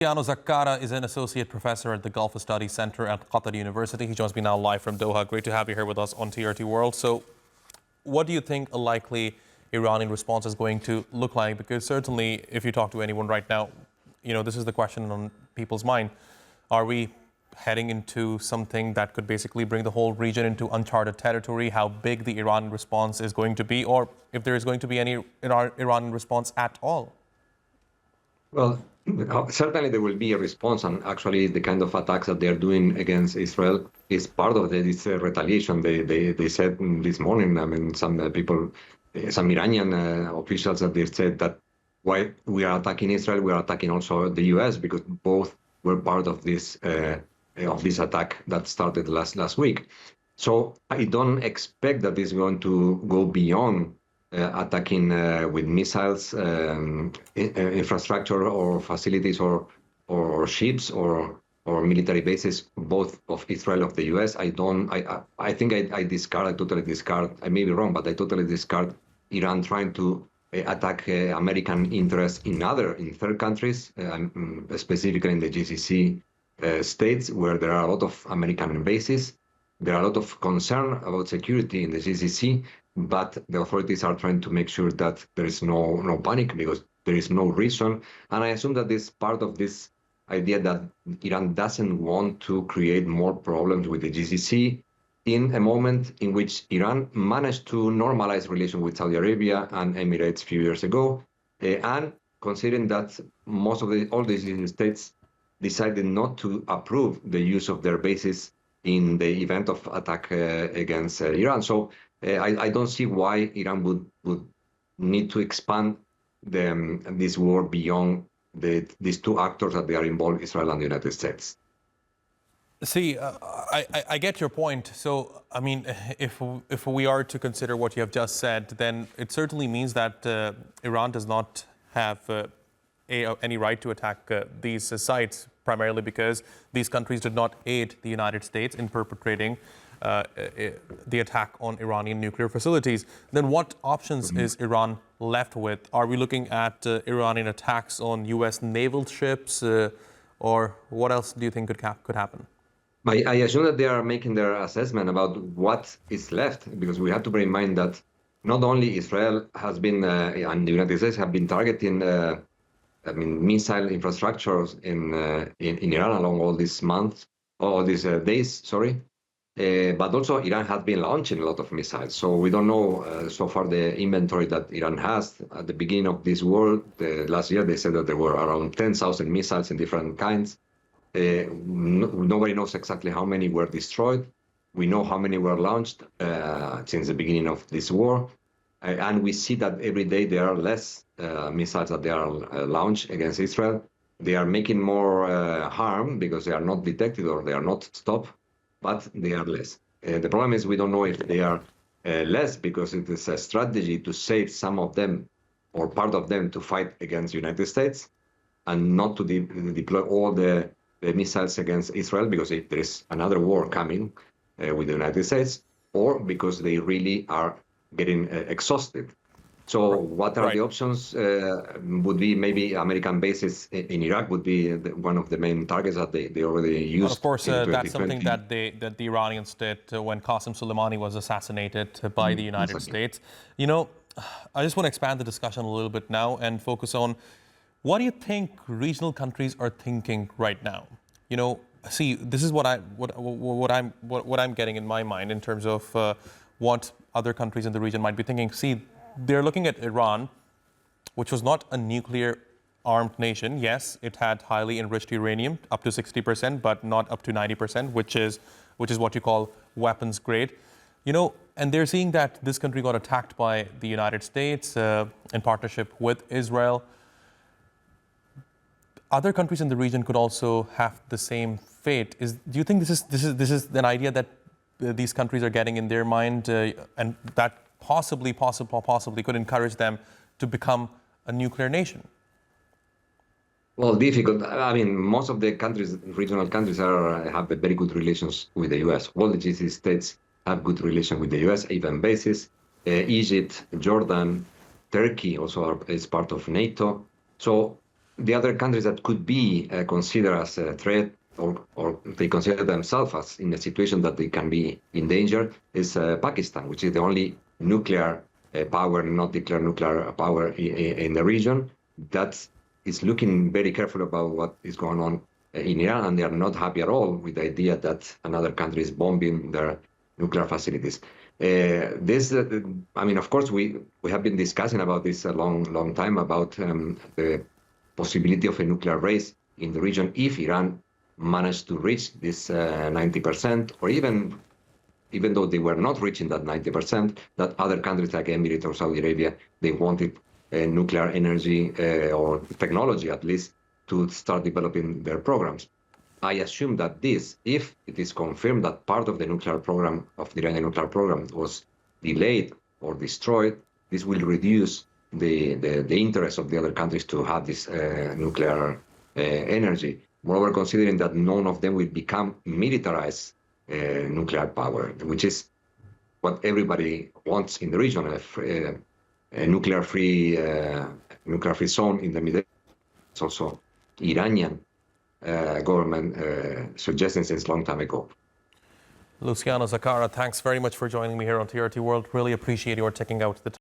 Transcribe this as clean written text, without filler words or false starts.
Luciano Zaccara is an associate professor at the Gulf Studies Center at Qatar University. He joins me now live from Doha. Great to have you here with us on TRT World. So what do you think a likely Iranian response is going to look like? Because certainly if you talk to anyone right now, this is the question on people's mind. Are we heading into something that could basically bring the whole region into uncharted territory? How big the Iranian response is going to be, or if there is going to be any Iranian response at all? Well, certainly there will be a response, and actually the kind of attacks that they're doing against Israel is part of this retaliation. They said this morning, some people, some Iranian officials, that they said that why we are attacking Israel, we are attacking also the U.S. because both were part of this attack that started last week. So I don't expect that this is going to go beyond attacking with missiles infrastructure or facilities or ships or military bases, both of Israel of the U.S. I totally discard. I may be wrong, but I totally discard Iran trying to attack American interests in third countries, specifically in the GCC states, where there are a lot of American bases. There are a lot of concern about security in the GCC, but the authorities are trying to make sure that there is no panic because there is no reason. And I assume that this part of this idea that Iran doesn't want to create more problems with the GCC in a moment in which Iran managed to normalize relations with Saudi Arabia and Emirates a few years ago, and considering that all the GCC states decided not to approve the use of their bases in the event of attack against Iran. So I don't see why Iran would need to expand this war beyond these two actors that they are involved, Israel and the United States. See, I get your point. So, I mean, if we are to consider what you have just said, then it certainly means that Iran does not have any right to attack these sites, primarily because these countries did not aid the United States in perpetrating the attack on Iranian nuclear facilities. Then what options is Iran left with? Are we looking at Iranian attacks on U.S. naval ships, or what else do you think could happen? I assume that they are making their assessment about what is left, because we have to bear in mind that not only Israel has been and the United States have been targeting missile infrastructures in Iran along all these months, or these days, but also Iran has been launching a lot of missiles. So we don't know so far the inventory that Iran has. At the beginning of this war, last year, they said that there were around 10,000 missiles in different kinds. Nobody knows exactly how many were destroyed. We know how many were launched since the beginning of this war. And we see that every day there are less missiles that they are launched against Israel. They are making more harm because they are not detected or they are not stopped, but they are less. The problem is we don't know if they are less because it is a strategy to save some of them or part of them to fight against the United States and not to deploy all the missiles against Israel because there is another war coming with the United States, or because they really are getting exhausted. So what are the options? Would be maybe American bases in Iraq would be one of the main targets that they already used. Well, of course, that's something that the Iranians did when Qasem Soleimani was assassinated by the United States. I just want to expand the discussion a little bit now and focus on what do you think regional countries are thinking right now? See, this is what I'm getting in my mind in terms of what other countries in the region might be thinking. See, they're looking at Iran, which was not a nuclear-armed nation. Yes, it had highly enriched uranium, up to 60%, but not up to 90%, which is what you call weapons grade. And they're seeing that this country got attacked by the United States in partnership with Israel. Other countries in the region could also have the same fate. Do you think this is an idea that these countries are getting in their mind, and that possibly could encourage them to become a nuclear nation? Well, difficult. I mean, most of the countries, regional countries, have very good relations with the U.S. All the GCC states have good relations with the U.S., even bases. Egypt, Jordan, Turkey also is part of NATO. So the other countries that could be considered as a threat, or they consider themselves as in a situation that they can be in danger, is Pakistan, which is the only nuclear power, not declared nuclear power in the region, that is looking very careful about what is going on in Iran, and they are not happy at all with the idea that another country is bombing their nuclear facilities. I mean, of course, we have been discussing about this a long time, about the possibility of a nuclear race in the region if Iran managed to reach this 90%, or even though they were not reaching that 90%, that other countries like Emirates or Saudi Arabia, they wanted nuclear energy or technology at least to start developing their programs. I assume that this, if it is confirmed that part of the nuclear program, of the Iranian nuclear program, was delayed or destroyed, this will reduce the interest of the other countries to have this nuclear energy. Moreover, considering that none of them will become militarized nuclear power, which is what everybody wants in the region, a nuclear-free zone in the Middle East. It's also Iranian government suggesting since a long time ago. Luciano Zaccara, thanks very much for joining me here on TRT World. Really appreciate your taking out the time.